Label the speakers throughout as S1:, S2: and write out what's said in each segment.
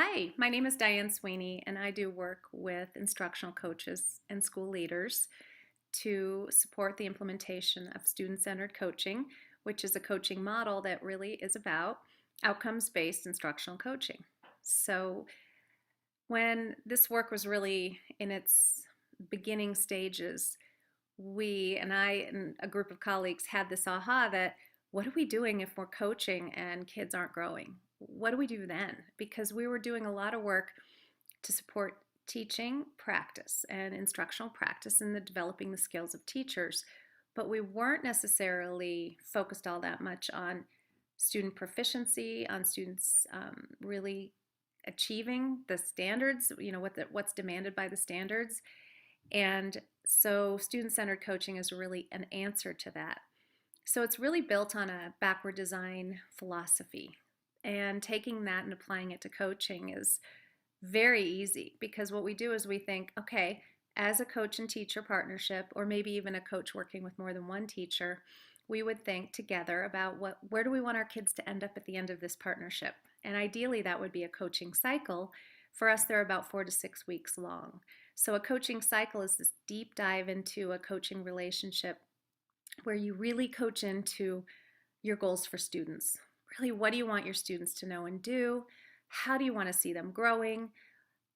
S1: Hi, my name is Diane Sweeney, and I do work with instructional coaches and school leaders to support the implementation of student-centered coaching, which is a coaching model that really is about outcomes-based instructional coaching. So when this work was really in its beginning stages, we and I and a group of colleagues had this aha that what are we doing if we're coaching and kids aren't growing? What do we do then? Because we were doing a lot of work to support teaching practice and instructional practice and the developing the skills of teachers, but we weren't necessarily focused all that much on student proficiency, on students really achieving the standards, what's demanded by the standards. And so student-centered coaching is really an answer to that. So it's really built on a backward design philosophy. And taking that and applying it to coaching is very easy because what we do is we think, okay, as a coach and teacher partnership, or maybe even a coach working with more than one teacher, we would think together about where do we want our kids to end up at the end of this partnership. And ideally that would be a coaching cycle. For us, they're about 4 to 6 weeks long. So a coaching cycle is this deep dive into a coaching relationship where you really coach into your goals for students. Really, what do you want your students to know and do? How do you want to see them growing?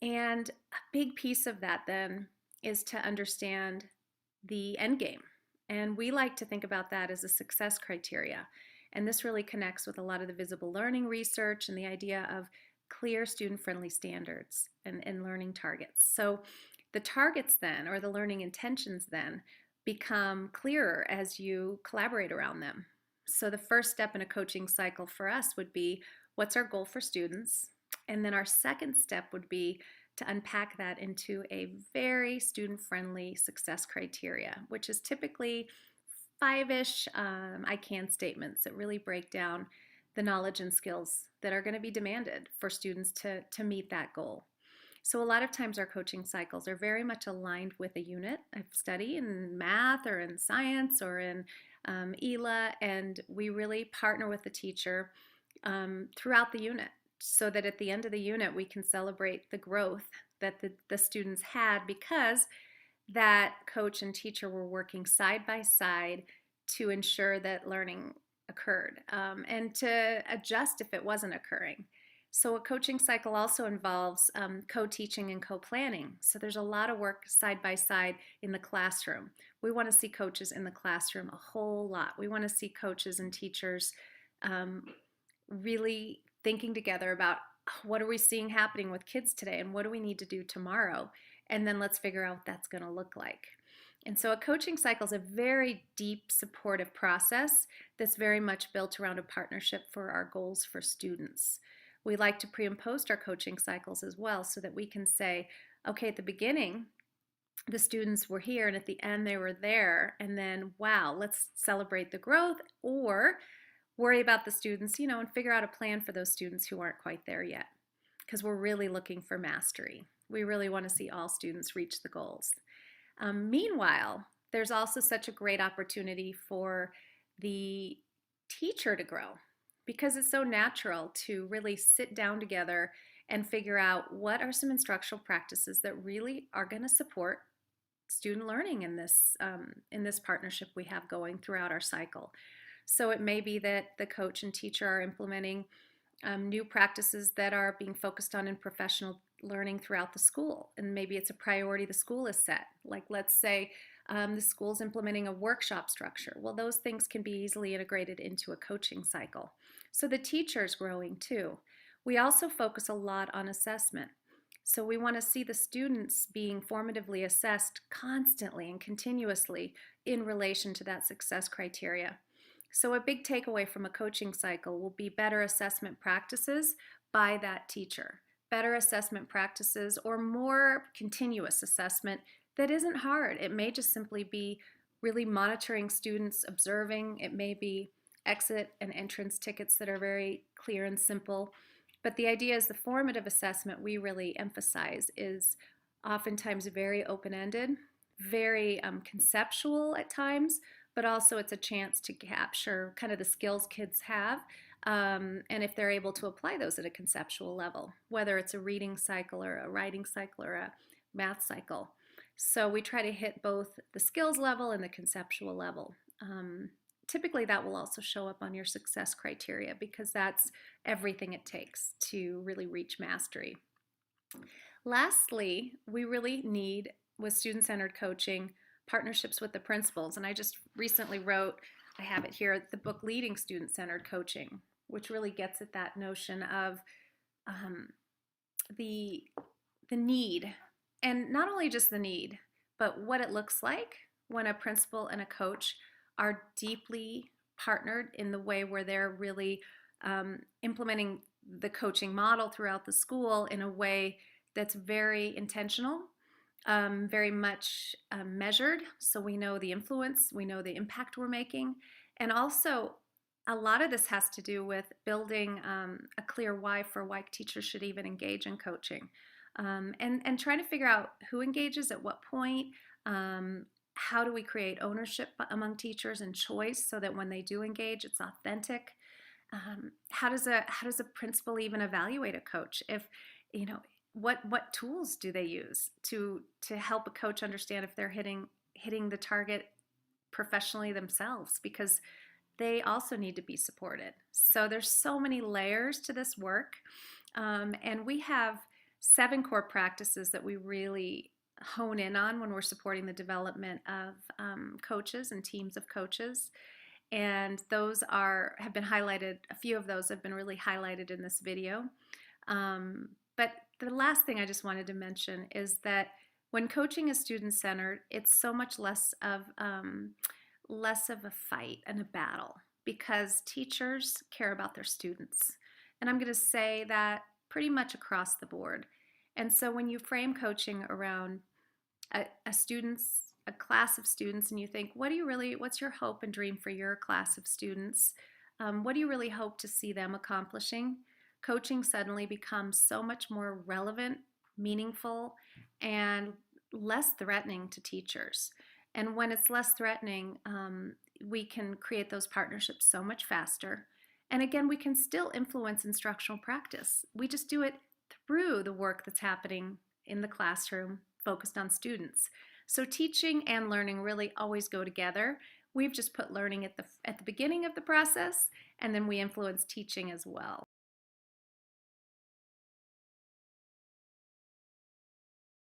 S1: And a big piece of that then is to understand the end game. And we like to think about that as a success criteria. And this really connects with a lot of the visible learning research and the idea of clear student-friendly standards and learning targets. So the targets then, or the learning intentions then, become clearer as you collaborate around them. So the first step in a coaching cycle for us would be, what's our goal for students? And then our second step would be to unpack that into a very student-friendly success criteria, which is typically 5-ish I can statements that really break down the knowledge and skills that are going to be demanded for students to meet that goal. So a lot of times our coaching cycles are very much aligned with a unit of study in math or in science or in ELA, and we really partner with the teacher throughout the unit so that at the end of the unit we can celebrate the growth that the students had because that coach and teacher were working side by side to ensure that learning occurred and to adjust if it wasn't occurring. So a coaching cycle also involves co-teaching and co-planning. So there's a lot of work side by side in the classroom. We want to see coaches in the classroom a whole lot. We want to see coaches and teachers really thinking together about what are we seeing happening with kids today and what do we need to do tomorrow, and then let's figure out what that's going to look like. And so a coaching cycle is a very deep supportive process that's very much built around a partnership for our goals for students. We like to pre and post our coaching cycles as well so that we can say, okay, at the beginning, the students were here and at the end they were there, and then wow, let's celebrate the growth, or worry about the students, and figure out a plan for those students who aren't quite there yet, because we're really looking for mastery. We really want to see all students reach the goals. Meanwhile, there's also such a great opportunity for the teacher to grow because it's so natural to really sit down together and figure out what are some instructional practices that really are going to support student learning in this partnership we have going throughout our cycle. So it may be that the coach and teacher are implementing new practices that are being focused on in professional learning throughout the school, and maybe it's a priority the school is set. Like let's say the school's implementing a workshop structure. Well, those things can be easily integrated into a coaching cycle. So the teacher's growing too. We also focus a lot on assessment. So we want to see the students being formatively assessed constantly and continuously in relation to that success criteria. So a big takeaway from a coaching cycle will be better assessment practices by that teacher. Better assessment practices or more continuous assessment that isn't hard. It may just simply be really monitoring students, observing. It may be exit and entrance tickets that are very clear and simple. But the idea is the formative assessment we really emphasize is oftentimes very open-ended, very conceptual at times, but also it's a chance to capture kind of the skills kids have and if they're able to apply those at a conceptual level, whether it's a reading cycle or a writing cycle or a math cycle. So we try to hit both the skills level and the conceptual level. Typically that will also show up on your success criteria because that's everything it takes to really reach mastery. Lastly, we really need, with student-centered coaching, partnerships with the principals. And I just recently wrote, I have it here, the book Leading Student-Centered Coaching, which really gets at that notion of the need, and not only just the need, but what it looks like when a principal and a coach are deeply partnered in the way where they're really implementing the coaching model throughout the school in a way that's very intentional, very much measured, so we know the influence, we know the impact we're making, and also a lot of this has to do with building a clear why for why teachers should even engage in coaching, and trying to figure out who engages at what point. How do we create ownership among teachers and choice so that when they do engage, it's authentic? How does a principal even evaluate a coach? If what tools do they use to help a coach understand if they're hitting the target professionally themselves, because they also need to be supported. So there's so many layers to this work, and we have 7 core practices that we really hone in on when we're supporting the development of coaches and teams of coaches. And those have been highlighted, a few of those have been really highlighted in this video. But the last thing I just wanted to mention is that when coaching is student-centered, it's so much less of a fight and a battle, because teachers care about their students. And I'm going to say that pretty much across the board. And so when you frame coaching around a class of students, and you think, what's your hope and dream for your class of students? What do you really hope to see them accomplishing? Coaching suddenly becomes so much more relevant, meaningful, and less threatening to teachers. And when it's less threatening, we can create those partnerships so much faster. And again, we can still influence instructional practice. We just do it through the work that's happening in the classroom focused on students. So teaching and learning really always go together. We've just put learning at the beginning of the process, and then we influence teaching as well.